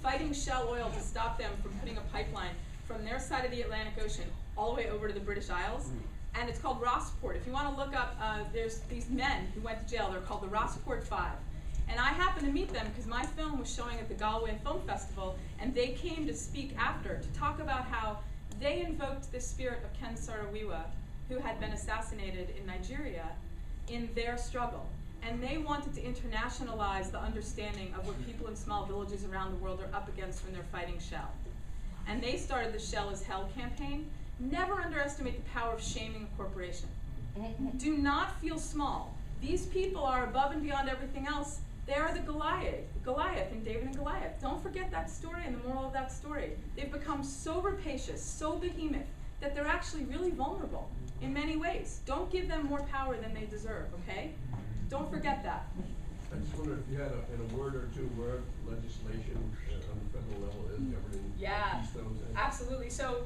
Speaker 3: fighting Shell Oil to stop them from putting a pipeline from their side of the Atlantic Ocean all the way over to the British Isles. And it's called Rossport. If you want to look up, there's these men who went to jail. They're called the Rossport Five. And I happened to meet them because my film was showing at the Galway Film Festival, and they came to speak after to talk about how they invoked the spirit of Ken Saro-Wiwa, who had been assassinated in Nigeria, in their struggle. And they wanted to internationalize the understanding of what people in small villages around the world are up against when they're fighting Shell. And they started the Shell is Hell campaign. Never underestimate the power of shaming a corporation. Do not feel small. These people are above and beyond everything else. They are the Goliath in David and Goliath. Don't forget that story and the moral of that story. They've become so rapacious, so behemoth, that they're actually really vulnerable in many ways. Don't give them more power than they deserve, okay? Don't forget that.
Speaker 15: I just wonder if you had in a word or two where legislation on the federal level is governing Keystone.
Speaker 3: Absolutely. So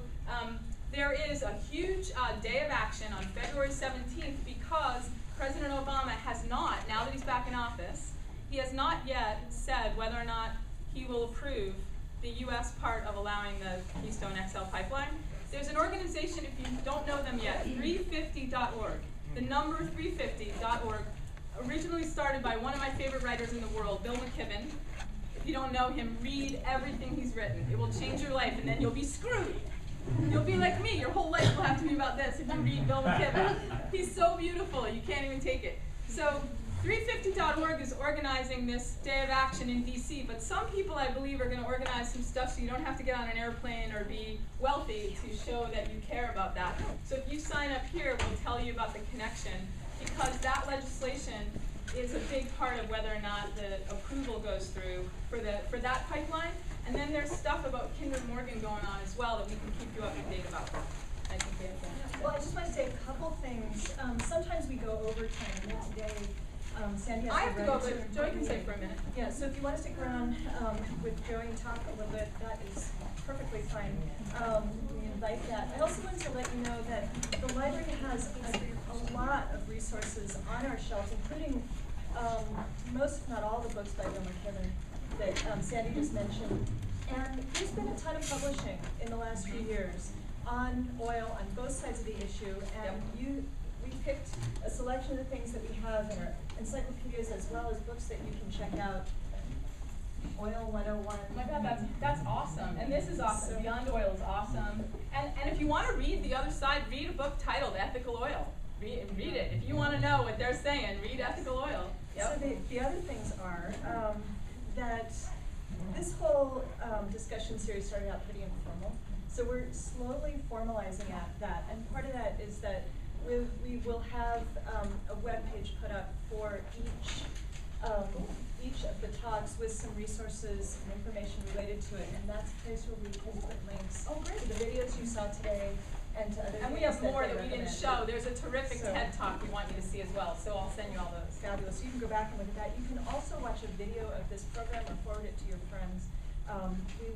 Speaker 3: there is a huge day of action on February 17th because President Obama has not, now that he's back in office, he has not yet said whether or not he will approve the U.S. part of allowing the Keystone XL pipeline. There's an organization, if you don't know them yet, 350.org. The number 350.org, originally started by one of my favorite writers in the world, Bill McKibben. If you don't know him, read everything he's written. It will change your life, and then you'll be screwed. You'll be like me. Your whole life will have to be about this if you read Bill McKibben. He's so beautiful, you can't even take it. So 350.org is organizing this day of action in DC, but some people, I believe, are going to organize some stuff so you don't have to get on an airplane or be wealthy to show that you care about that. So if you sign up here, we'll tell you about the connection, because that legislation is a big part of whether or not the approval goes through for that pipeline. And then there's stuff about Kinder Morgan going on as well that we can keep you up to date about. I think we have that.
Speaker 1: Well, I just want to say a couple things. Sometimes we go over time, and then today, Sandy has
Speaker 3: I have to go,
Speaker 1: run
Speaker 3: but Joey can stay for a minute.
Speaker 1: Yeah, so if you want to stick around with Joey and talk a little bit, that is perfectly fine. We invite that. I also want to let you know that the library has a lot of resources on our shelves, including most, if not all, the books by Bill McKibben that Sandy just mentioned. And there's been a ton of publishing in the last few years on oil on both sides of the issue, and we picked a selection of the things that we have in our encyclopedias as well as books that you can check out. Oil 101.
Speaker 3: Oh my God, that's awesome. And this is awesome. Beyond Oil is awesome. And if you want to read the other side, read a book titled Ethical Oil. Read it. If you want to know what they're saying, read Ethical Oil.
Speaker 1: Yep. So the other things are that this whole discussion series started out pretty informal. So we're slowly formalizing that. And part of that is that we will have a web page put up for each of the talks with some resources and information related to it, and that's a place where we can put links to the videos you saw today and to other
Speaker 3: And we
Speaker 1: videos
Speaker 3: have more that
Speaker 1: they
Speaker 3: we didn't
Speaker 1: recommend.
Speaker 3: show. There's a terrific TED Talk we want you to see as well, so I'll send you all those.
Speaker 1: Fabulous. So you can go back and look at that. You can also watch a video of this program or forward it to your friends. We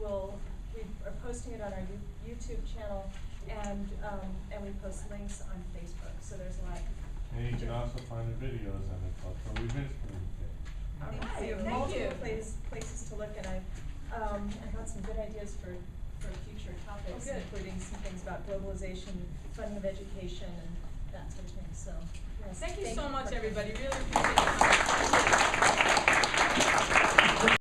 Speaker 1: are posting it on our YouTube channel, and we post links on Facebook. So there's a lot.
Speaker 15: And you can also find the videos on the cultural events page.
Speaker 1: All right. So you have multiple places to look, and I've got some good ideas for future topics, including some things about globalization, funding of education, and that sort of thing. So, yes,
Speaker 3: Thank you so
Speaker 1: for
Speaker 3: much,
Speaker 1: coming.
Speaker 3: everybody. Really appreciate it.